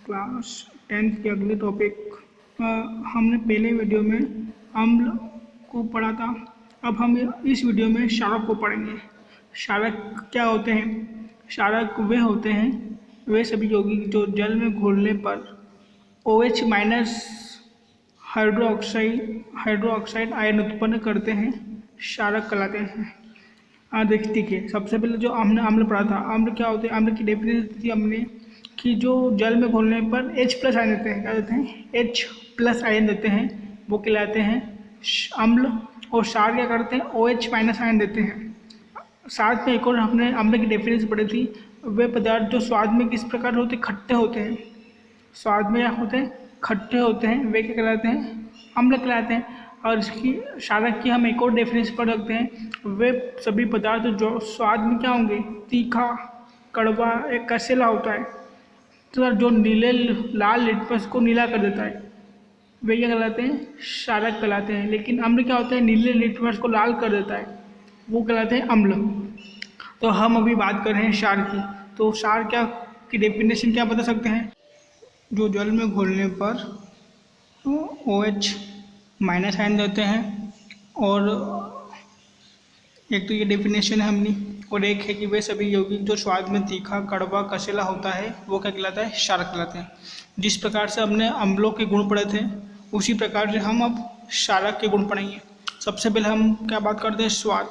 Class 10th के अगले topic हमने पहले वीडियो में अम्ल को पढ़ा था। अब हम इस वीडियो में क्षारक को पढ़ेंगे। क्षारक क्या होते हैं? क्षारक वे होते हैं वे सभी यौगिक जो जल में घुलने पर OH माइनस हाइड्रोक्साइड आयन उत्पन्न करते हैं, क्षारक कहलाते हैं। देखिए ठीक है, सबसे पहले जो हमने अम्ल पढ़ा था, अम्ल क्या होते हैं? अम्ल की डेफिनेशन थी हमने कि जो जल में घुलने पर H+ आयन देते हैं, क्या देते हैं? H+ आयन देते हैं, वो कहलाते हैं अम्ल। और क्षार क्या करते हैं? OH- आयन देते हैं। साथ में एक और हमने अम्ल की डेफिनेशन पढ़ी थी, वे पदार्थ जो स्वाद में किस प्रकार होते हैं? खट्टे होते हैं। स्वाद में क्या होते हैं? खट्टे होते हैं, वे क्या कहलाते हैं? अम्ल कहलाते हैं। और इसकी क्षारक की हम एक और डेफिनेशन पढ़ सकते हैं, वे सभी पदार्थ जो स्वाद में क्या होंगे? तीखा, कड़वा, एक कसेला होता है, तो जो नीले लाल लिटमस को नीला कर देता है, वे क्या कहलाते हैं? क्षारक कहलाते हैं। लेकिन अम्ल क्या होता है? नीले लिटमस को लाल कर देता है, वो कहलाते हैं अम्ल। तो हम अभी बात कर रहे हैं क्षार की। तो क्षार क्या की डेफिनेशन क्या बता सकते हैं? जो जल में घुलने पर OH- आयन देते हैं, और एक तो ये डेफिनेशन है हमने, और एक है कि वे सभी यौगिक जो स्वाद में तीखा, कड़वा, कसेला होता है, वो क्या कहलाता है? क्षारक कहलाते हैं। जिस प्रकार से हमने अम्लों के गुण पढ़े थे, उसी प्रकार से हम अब क्षारक के गुण पढ़ेंगे। सबसे पहले हम क्या बात करते हैं? स्वाद।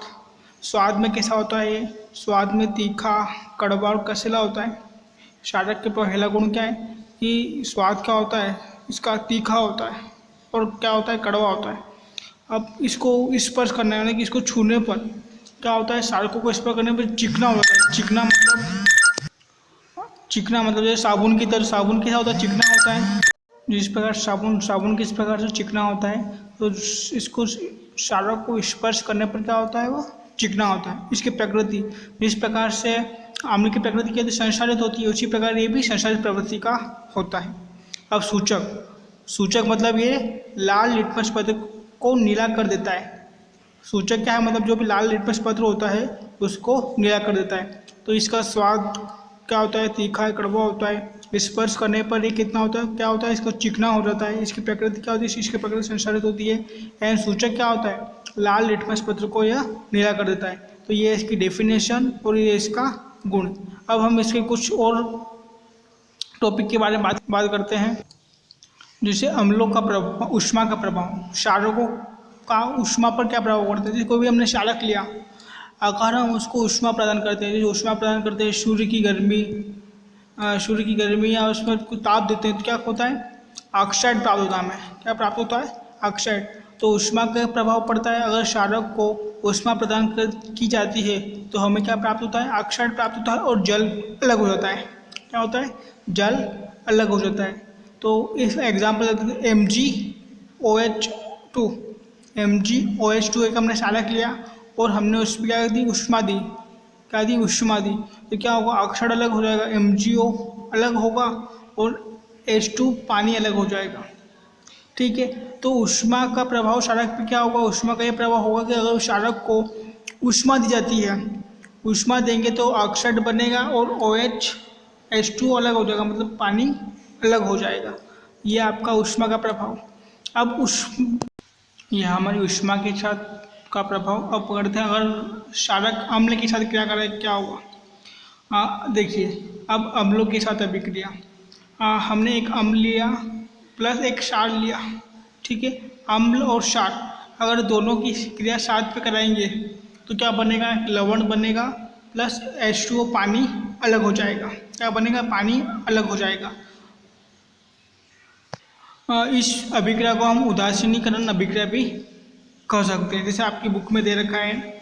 स्वाद में कैसा होता है ये? स्वाद में तीखा, कड़वा और कसेला होता है। क्षारक के पहला गुण क्या है कि स्वाद क्या होता है? इसका तीखा होता है, और क्या होता है? कड़वा होता है। अब इसको स्पर्श करना है, कि इसको छूने पर क्या होता है? क्षारकों को स्पर्श करने पर चिकना हो जाता है। चिकना मतलब जैसे साबुन की तरह, साबुन कैसा होता है? चिकना होता है। जिस प्रकार साबुन किस प्रकार से चिकना होता है, तो इसको क्षारक को स्पर्श करने पर क्या होता है? वो चिकना होता है। इसकी प्रकृति, जिस प्रकार से अम्ल की प्रकृति क्या संसारित होती है, उसी प्रकार ये भी संसारित प्रवृत्ति का होता है। अब सूचक मतलब ये लाल लिटमस पत्र को नीला कर देता है। सूचक क्या है? मतलब जो भी लाल लिटमस पत्र होता है उसको नीला कर देता है। तो इसका स्वाद क्या होता है? तीखा है, कड़वा होता है। स्पर्श करने पर ये कितना होता है? क्या होता है? इसको चिकना हो जाता है। इसकी प्रकृति क्या होती है? इसकी प्रकृति संसारित होती है। एंड सूचक क्या होता है? लाल लिटमस पत्र को यह नीला कर देता है। तो ये इसकी डेफिनेशन और ये इसका गुण। अब हम इसके कुछ और टॉपिक के बारे में बात करते हैं, जैसे अम्लों का प्रभाव, ऊष्मा का प्रभाव। क्षारकों का ऊष्मा पर क्या प्रभाव पड़ता है? जैसे कोई भी हमने क्षारक लिया, अगर हम उसको ऊष्मा प्रदान करते हैं, जैसे ऊष्मा प्रदान करते हैं सूर्य की गर्मी या उसमें कुछ ताप देते हैं, तो क्या होता है? ऑक्साइड प्राप्त होता है हमें। क्या प्राप्त होता है? ऑक्साइड। तो ऊष्मा का प्रभाव पड़ता है। अगर क्षारक को ऊष्मा प्रदान की जाती है तो हमें क्या प्राप्त होता है? ऑक्साइड प्राप्त होता है, और जल अलग हो जाता है। क्या होता है? जल अलग हो जाता है। तो इस एग्जाम्पल MgOH2 एक हमने क्षारक लिया और हमने उसमें क्या दी? ऊष्मा दी। क्या दी? ऊष्मा दी। तो क्या होगा? ऑक्साइड अलग हो जाएगा, MgO अलग होगा, और H2 पानी अलग हो जाएगा। ठीक है। तो ऊष्मा का प्रभाव क्षारक पे क्या होगा? ऊष्मा का ये प्रभाव होगा कि अगर क्षारक को ऊष्मा दी जाती है, ऊष्मा देंगे तो ऑक्साइड बनेगा और OH H2 अलग हो जाएगा, मतलब पानी अलग हो जाएगा। ये आपका ऊष्मा का प्रभाव। अब यह हमारी ऊष्मा के साथ का प्रभाव। अब करते हैं अगर क्षारक अम्ल के साथ क्रिया करें, क्या होगा? देखिए, अब अम्लों के साथ अभिक्रिया, हमने एक अम्ल लिया प्लस एक क्षार लिया। ठीक है। अम्ल और क्षार अगर दोनों की क्रिया साथ पे कराएंगे तो क्या बनेगा? लवण बनेगा, प्लस H2O पानी अलग हो जाएगा। क्या बनेगा? पानी अलग हो जाएगा। इस अभिक्रिया को हम उदासीनीकरण अभिक्रिया भी कह सकते हैं। जैसे आपकी बुक में दे रखा है,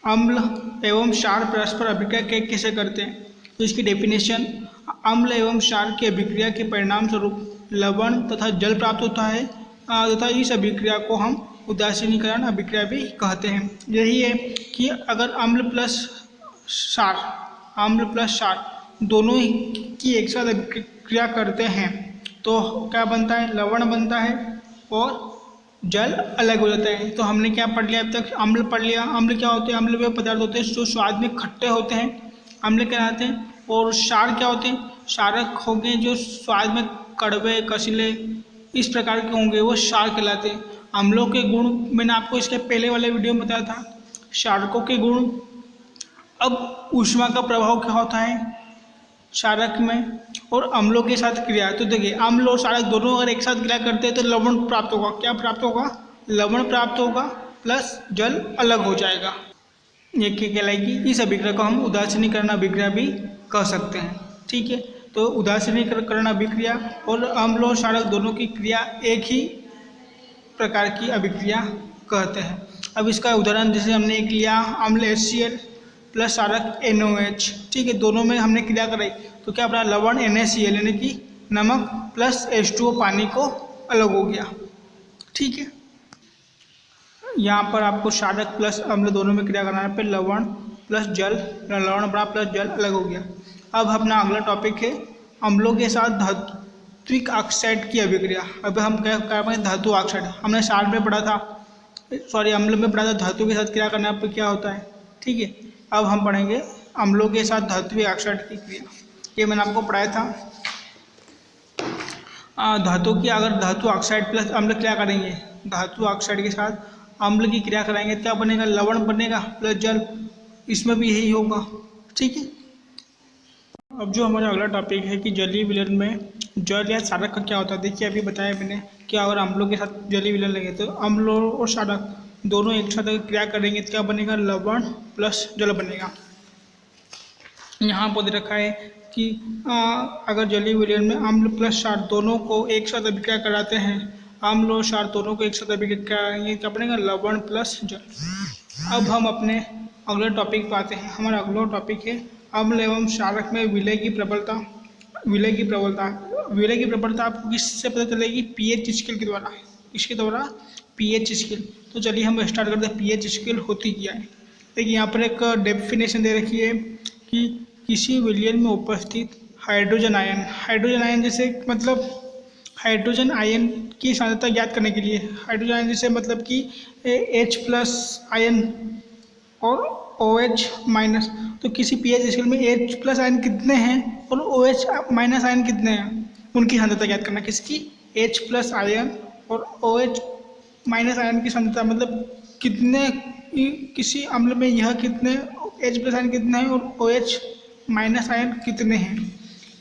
अम्ल एवं क्षार परस्पर अभिक्रिया कैसे करते हैं। तो इसकी डेफिनेशन, अम्ल एवं क्षार की अभिक्रिया के परिणाम स्वरूप लवण तथा जल प्राप्त होता है, तथा इस अभिक्रिया को हम उदासीनीकरण अभिक्रिया भी कहते हैं। यही है कि अगर अम्ल प्लस क्षार दोनों की एक साथ अभिक्रिया करते हैं तो क्या बनता है? लवण बनता है और जल अलग हो जाता है। तो हमने क्या पढ़ लिया अब तक? अम्ल पढ़ लिया। अम्ल क्या होते हैं? अम्ल वे पदार्थ होते हैं जो स्वाद में खट्टे होते हैं, अम्ल कहलाते हैं। और क्षार क्या होते हैं? क्षारक होंगे जो स्वाद में कड़वे कसीले इस प्रकार के होंगे, वो क्षार कहलाते हैं। अम्लों के गुण मैंने आपको इसके पहले वाले वीडियो में बताया था। क्षारकों के गुण। अब ऊष्मा का प्रभाव क्या होता है क्षारक में और अम्लों के साथ क्रिया। तो देखिए अम्ल और क्षारक दोनों अगर एक साथ क्रिया करते हैं तो लवण प्राप्त होगा। क्या प्राप्त होगा? लवण प्राप्त होगा प्लस जल अलग हो जाएगा। ये क्या कहलाएगी? इस अभिक्रिया को हम उदासीनीकरण अभिक्रिया भी कह सकते हैं। ठीक है, तो उदासीनीकरण अभिक्रिया और अम्ल और क्षारक दोनों की क्रिया एक ही प्रकार की अभिक्रिया कहते हैं। अब इसका उदाहरण जैसे हमने एक लिया अम्ल HCl प्लस क्षारक NOH। ठीक है, दोनों में हमने क्रिया कराई तो क्या बना? लवण NaCl यानी कि नमक प्लस H2O पानी को अलग हो गया। ठीक है, यहाँ पर आपको क्षारक प्लस अम्ल दोनों में क्रिया कराने पे लवण प्लस जल, लवण बना प्लस जल अलग हो गया। अब अपना अगला टॉपिक है अम्लों के साथ धात्विक ऑक्साइड की अभिक्रिया। अब हम क्या करेंगे? धातु ऑक्साइड हमने क्षार में पढ़ा था, सॉरी अम्ल में पढ़ा था धातु के साथ क्रिया करने पर क्या होता है। ठीक है, अब हम पढ़ेंगे अम्लों के साथ धात्विक ऑक्साइड की क्रिया। ये मैंने आपको पढ़ाया था। धातु की अगर धातु ऑक्साइड प्लस अम्ल क्रिया करेंगे, धातु ऑक्साइड के साथ अम्ल की क्रिया कराएंगे क्या बनेगा? लवण बनेगा प्लस जल। इसमें भी यही होगा। ठीक है, अब जो हमारा अगला टॉपिक है कि जलीय विलयन में जल या क्षारक का क्या होता है। देखिए अभी बताया मैंने कि अगर अम्लों के साथ जलीय विलयन लेंगे तो अम्ल और क्षारक दोनों एक साथ अगर क्रिया करेंगे तो क्या बनेगा? लवण प्लस जल बनेगा। यहाँ पर दे रखा है कि अगर जलीय विलयन में अम्ल प्लस क्षार दोनों को एक साथ अभिक्रिया कराते हैं, अम्ल और क्षार दोनों को एक साथ अभिक्रिया कराएंगे क्या बनेगा? लवण प्लस जल। अब हम अपने अगले टॉपिक पर आते हैं। हमारा अगला टॉपिक है अम्ल एवं क्षारक में विलय की प्रबलता। विलय की प्रबलता आपको किससे पता चलेगी? pH स्केल के द्वारा। इसके द्वारा pH स्केल। तो चलिए हम स्टार्ट करते हैं pH स्केल होती क्या है। देखिए यहाँ पर एक डेफिनेशन दे रखी है कि किसी विलयन में उपस्थित हाइड्रोजन आयन जैसे मतलब हाइड्रोजन आयन की सांद्रता ज्ञात करने के लिए, हाइड्रोजन आयन जैसे मतलब कि H+ आयन और OH माइनस। तो किसी pH स्केल में H+ आयन कितने हैं और OH- आयन कितने हैं, उनकी सांद्रता ज्ञात करना। किसकी? H+ आयन और OH- आयन की सांद्रता मतलब कितने किसी अम्ल में यह कितने H+ आयन कितने हैं और OH- आयन कितने हैं,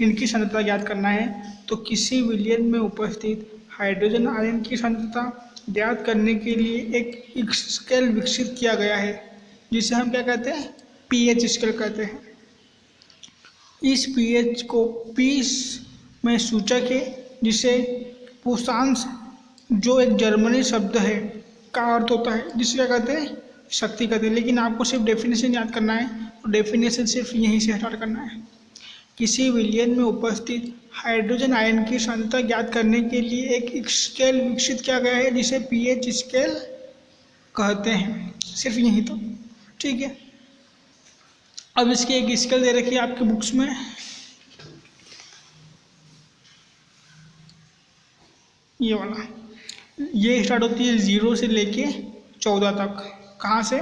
इनकी सांद्रता ज्ञात करना है। तो किसी विलयन में उपस्थित हाइड्रोजन आयन की सांद्रता ज्ञात करने के लिए एक स्केल विकसित किया गया है जिसे हम क्या कहते हैं? pH स्केल कहते हैं। इस pH को पीस में सूचक है जिसे पुरुषांश जो एक जर्मनी शब्द है का अर्थ होता है, जिसे क्या कहते हैं? शक्ति कहते हैं। लेकिन आपको सिर्फ डेफिनेशन याद करना है और डेफिनेशन सिर्फ यहीं से स्टार्ट करना है। किसी विलयन में उपस्थित हाइड्रोजन आयन की सांद्रता ज्ञात करने के लिए एक स्केल विकसित किया गया है जिसे pH स्केल कहते हैं। सिर्फ यही तो। ठीक है, अब इसकी एक स्केल दे रखी है आपके बुक्स में। ये वाला, ये स्टार्ट होती है 0 से लेके 14 तक। कहाँ से?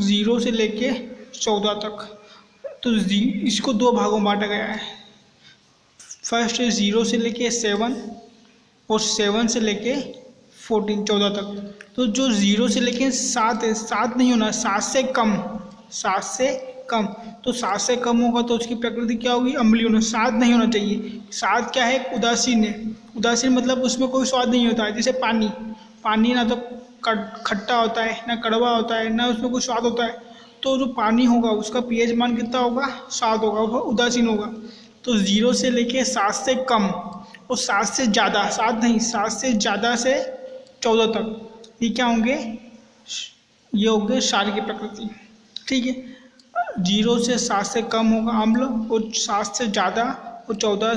0 से लेके 14 तक। तो इसको दो भागों में बांटा गया है। फर्स्ट है 0 से लेके 7 और 7 से लेके 14 तक। तो जो 0 से लेके 7 है, 7 नहीं होना, 7 से कम, 7 से कम। तो 7 से कम होगा तो उसकी प्रकृति क्या होगी? अम्लीय होना। 7 नहीं होना चाहिए। 7 क्या है? उदासीन है। उदासीन मतलब उसमें कोई स्वाद नहीं होता है। जैसे पानी ना तो खट्टा होता है, ना कड़वा होता है, ना उसमें कोई स्वाद होता है। तो जो पानी होगा उसका pH मान कितना होगा? 7 होगा, वह उदासीन होगा। तो 0 से लेके 7 से कम और 7 से ज़्यादा, 7 नहीं, 7 से ज़्यादा से 14 तक, ये क्या होंगे? ये होंगे क्षार की प्रकृति। ठीक है, 0 से 7 से कम होगा अम्ल और 7 से ज़्यादा और 14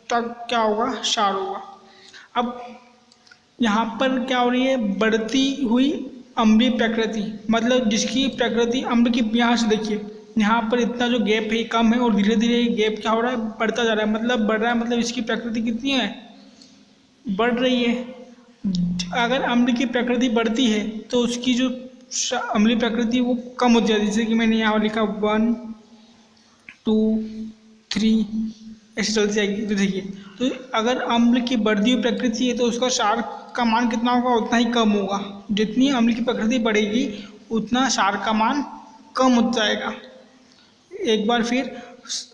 तक क्या होगा? क्षार होगा। अब यहाँ पर क्या हो रही है? बढ़ती हुई अम्लीय प्रकृति, मतलब जिसकी प्रकृति अम्ल की, यहाँ से देखिए यहाँ पर इतना जो गैप है कम है और धीरे धीरे ये गैप क्या हो रहा है? बढ़ता जा रहा है। मतलब बढ़ रहा है, मतलब इसकी प्रकृति कितनी है? बढ़ रही है। अगर अम्ल की प्रकृति बढ़ती है तो उसकी जो अम्लीय प्रकृति वो कम होती जाती है। जैसे कि मैंने यहाँ लिखा 1 2 3 ऐसे चलती जाएगी। तो देखिए, तो अगर अम्ल की बढ़ती हुई प्रकृति है तो उसका क्षार का मान कितना होगा, उतना ही कम होगा। जितनी अम्ल की प्रकृति बढ़ेगी उतना क्षार का मान कम हो जाएगा। एक बार फिर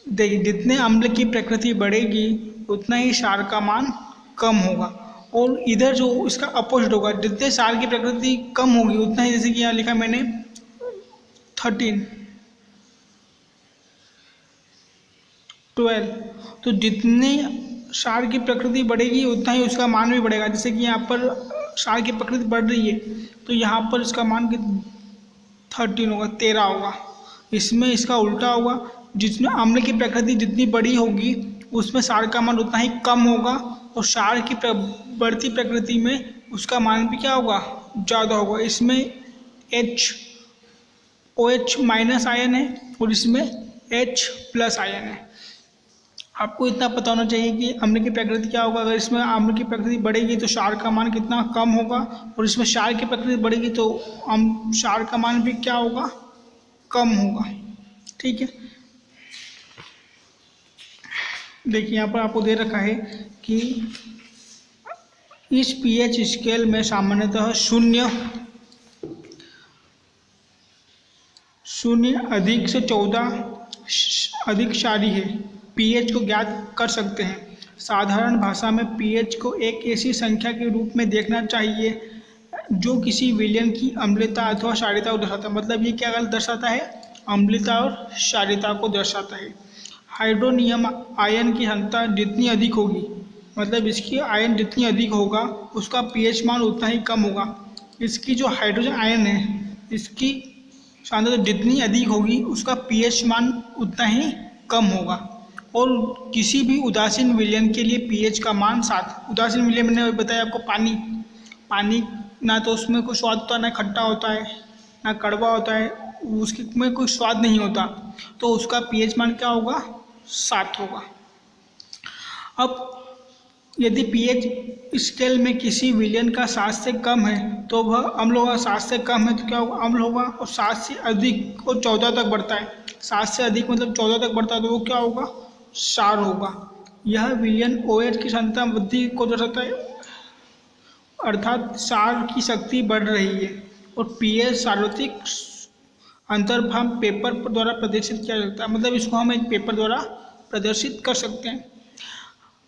देखिए, जितने अम्ल की प्रकृति बढ़ेगी उतना ही क्षार का मान कम होगा। और इधर जो इसका अपोजिट होगा, जितने क्षार की प्रकृति कम होगी उतना ही, जैसे कि यहाँ लिखा मैंने 13, 12, तो जितनी क्षार की प्रकृति बढ़ेगी उतना ही उसका मान भी बढ़ेगा। जैसे कि यहाँ पर क्षार की प्रकृति बढ़ रही है तो यहाँ पर इसका मान 13 होगा, 13 होगा। इसमें इसका उल्टा होगा, जिसमें अम्ल की प्रकृति जितनी बड़ी होगी उसमें क्षार का मान उतना ही कम होगा, और क्षार की बढ़ती प्रकृति में उसका मान भी क्या होगा, ज़्यादा होगा। इसमें OH माइनस आयन है और इसमें H प्लस आयन है। आपको इतना पता होना चाहिए कि अम्ल की प्रकृति क्या होगा। अगर इसमें अम्ल की प्रकृति बढ़ेगी तो क्षार का मान कितना कम होगा, और इसमें क्षार की प्रकृति बढ़ेगी तो क्षार का मान भी क्या होगा, कम होगा। ठीक है, देखिए यहाँ पर आपको दे रखा है कि इस pH स्केल में सामान्यतः 0 अधिक से 14 अधिक क्षारीय है। pH को ज्ञात कर सकते हैं। साधारण भाषा में pH को एक ऐसी संख्या के रूप में देखना चाहिए जो किसी विलयन की अम्लता अथवा क्षारीयता को दर्शाता है। मतलब ये क्या दर्शाता है, अम्लता और क्षारीयता को दर्शाता है। हाइड्रोनियम आयन की घनता जितनी अधिक होगी, मतलब इसकी आयन जितनी अधिक होगा उसका pH मान उतना ही कम होगा। इसकी जो हाइड्रोजन आयन है इसकी सांद्रता जितनी अधिक होगी उसका pH मान उतना ही कम होगा। और किसी भी उदासीन विलयन के लिए pH का मान 7। उदासीन विलयन मैंने बताया आपको, पानी ना तो उसमें कोई स्वाद होता है, ना खट्टा होता है, ना कड़वा होता है, उसके में कोई स्वाद नहीं होता, तो उसका pH मान क्या होगा, 7 होगा। अब यदि pH स्केल में किसी विलयन का 7 से कम है तो वह अम्ल होगा। 7 से कम है तो क्या होगा, अम्ल होगा। और 7 से अधिक और 14 तक बढ़ता है, 7 से अधिक मतलब 14 तक बढ़ता है तो वो क्या होगा, क्षार होगा। यह विलयन OH की सांद्रता वृद्धि को दर्शाता है, अर्थात क्षार की शक्ति बढ़ रही है। और pH सार्वत्रिक अंतर्भाग पेपर द्वारा प्रदर्शित किया जाता है, मतलब इसको हम एक पेपर द्वारा प्रदर्शित कर सकते हैं।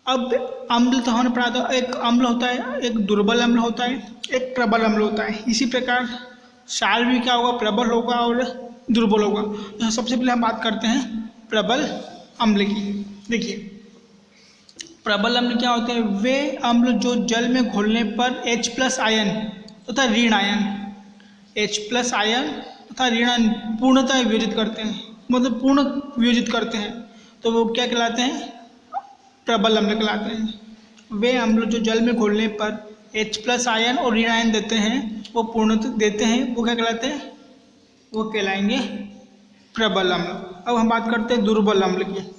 अब अम्ल तो हमने पढ़ा था, एक अम्ल होता है, एक दुर्बल अम्ल होता है, एक प्रबल अम्ल होता है। इसी प्रकार क्षार भी क्या होगा, प्रबल होगा और दुर्बल होगा। तो सबसे पहले हम बात करते हैं प्रबल अम्ल की। देखिए, प्रबल अम्ल क्या होते हैं, वे अम्ल जो जल में घुलने पर H प्लस आयन तथा ऋण आयन, H प्लस आयन तथा ऋण आयन पूर्णतः वियोजित करते हैं, मतलब पूर्ण वियोजित करते हैं, तो वो क्या कहलाते हैं, प्रबल अम्ल कहलाते हैं। वे अम्ल जो जल में घुलने पर H प्लस आयन और ऋण आयन देते हैं, वो पूर्णतः देते हैं, वो क्या कहलाते हैं, वो कहलाएंगे प्रबल अम्ल। अब हम बात करते हैं दुर्बल अम्ल की।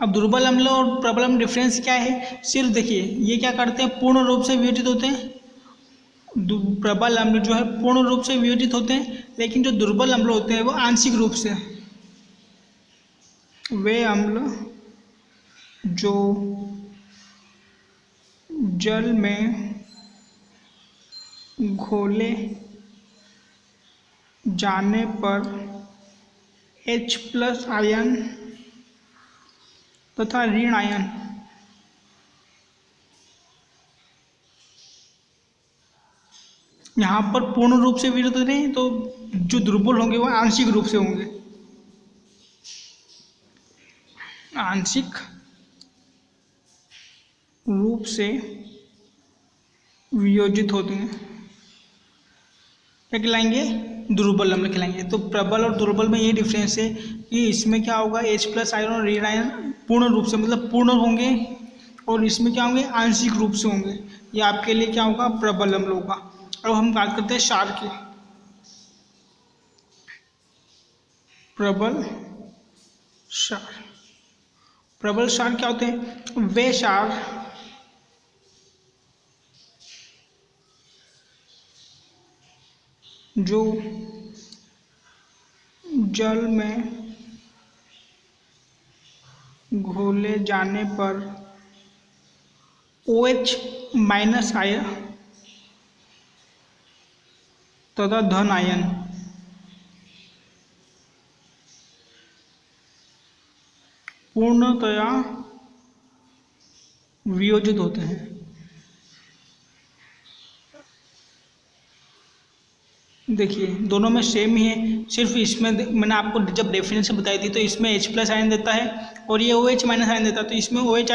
अब दुर्बल अम्ल और प्रबल अम्ल डिफरेंस क्या है, सिर्फ देखिए ये क्या करते हैं, पूर्ण रूप से वियोजित होते हैं। प्रबल अम्ल जो है पूर्ण रूप से वियोजित होते हैं, लेकिन जो दुर्बल अम्ल होते हैं वो आंशिक रूप से। वे अम्ल जो जल में घोले जाने पर H प्लस आयन तथा ऋण आयन यहाँ पर पूर्ण रूप से वियोजित होते हैं, तो जो दुर्बल होंगे वो आंशिक रूप से होंगे, आंशिक रूप से वियोजित होते हैं, क्या कहलाएंगे, दुर्बल अम्ल कहलाएंगे। तो प्रबल और दुर्बल में ये डिफरेंस है कि इसमें क्या होगा, H प्लस आयन और ऋण आयन पूर्ण रूप से मतलब पूर्ण होंगे, और इसमें क्या होंगे, आंशिक रूप से होंगे। ये आपके लिए क्या होगा, प्रबल अम्ल होगा। अब हम बात करते हैं क्षार की। प्रबल क्षार, प्रबल क्षार क्या होते हैं, वे क्षार जो जल में घोले जाने पर OH माइनस आयन तथा धन आयन पूर्णतया वियोजित होते हैं। देखिए दोनों में सेम ही है, सिर्फ इसमें मैंने आपको जब डेफिनेशन बताई थी तो इसमें H प्लस आयन देता है और ये OH माइनस आयन देता है, तो इसमें OH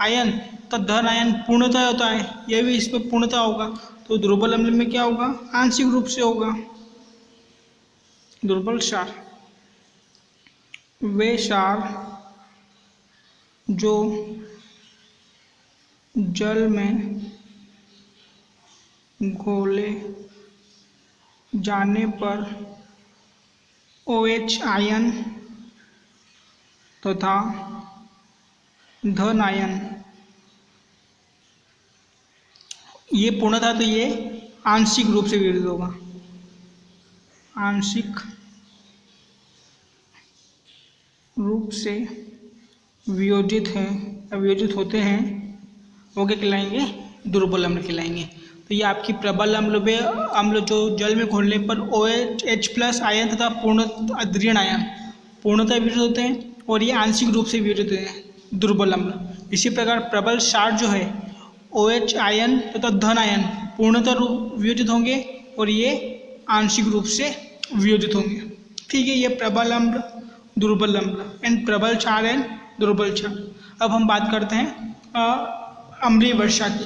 आयन तो धन आयन पूर्णतः होता है, यह भी इसमें पूर्णतः होगा। तो दुर्बल अम्ल में क्या होगा, आंशिक रूप से होगा। दुर्बल क्षार वे क्षार जो जल में घोले जाने पर OH आयन तथा धन आयन, ये पूर्णतः तो ये आंशिक रूप से वियोजित होगा, आंशिक रूप से वियोजित हैं, वियोजित होते हैं, वो क्या कहलाएंगे, दुर्बल अम्ल कहलाएंगे। तो ये आपकी प्रबल अम्ल जो जल में घोलने पर OH प्लस आयन तथा ऋण आयन पूर्णतः वियोजित होते हैं और ये आंशिक रूप से वियोजित होते हैं, दुर्बल अम्ल। इसी प्रकार प्रबल क्षार जो है OH आयन तथा धन आयन पूर्णतः वियोजित होंगे और ये आंशिक रूप से वियोजित होंगे। ठीक है, ये प्रबल अम्ल, दुर्बल अम्ल एंड प्रबल क्षार एंड दुर्बल क्षार। अब हम बात करते हैं अम्लीय वर्षा की।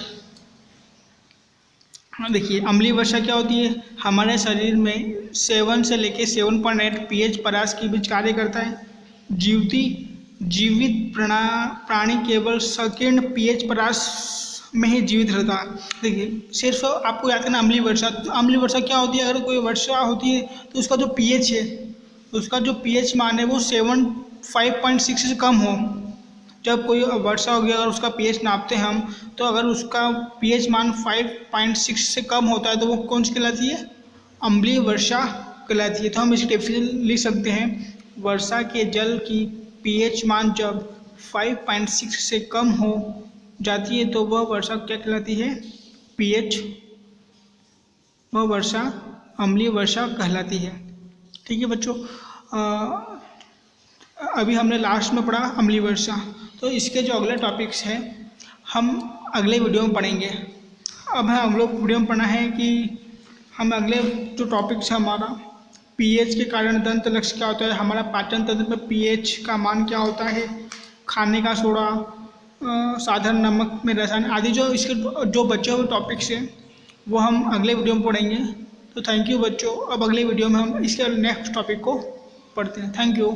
देखिए अम्लीय वर्षा क्या होती है, हमारे शरीर में 7 से लेकर 7.8 pH परास के बीच कार्य करता है। जीवित प्राणी केवल संकीर्ण pH परास में ही जीवित रहता है। देखिए सिर्फ आपको याद करना अम्लीय वर्षा। तो अम्लीय वर्षा क्या होती है, अगर कोई वर्षा होती है तो उसका जो pH है, उसका जो pH मान है वो 5.6 से कम हो। जब कोई वर्षा होगी अगर उसका pH नापते हैं हम, तो अगर उसका pH मान 5.6 से कम होता है तो वो कौन सी कहलाती है, अम्लीय वर्षा कहलाती है। तो हम इसकी डेफिनेशन लिख सकते हैं, वर्षा के जल की pH मान जब 5.6 से कम हो जाती है तो वह वर्षा क्या कहलाती है, pH, वह वर्षा अम्लीय वर्षा कहलाती है। ठीक है बच्चों, अभी हमने लास्ट में पढ़ा अम्लीय वर्षा, तो इसके जो अगले टॉपिक्स हैं हम अगले वीडियो में पढ़ेंगे। अब हमें अगले वीडियो में पढ़ना है कि हम अगले जो टॉपिक्स है हमारा pH के कारण दंत लक्ष्य क्या होता है, हमारा पाचन तंत्र में pH का मान क्या होता है, खाने का सोडा, साधारण नमक में रसायन आदि, जो इसके जो बचे हुए टॉपिक्स हैं वो हम अगले वीडियो में पढ़ेंगे। तो थैंक यू बच्चों। अब अगले वीडियो में हम इसके नेक्स्ट टॉपिक को पढ़ते हैं। Thank you.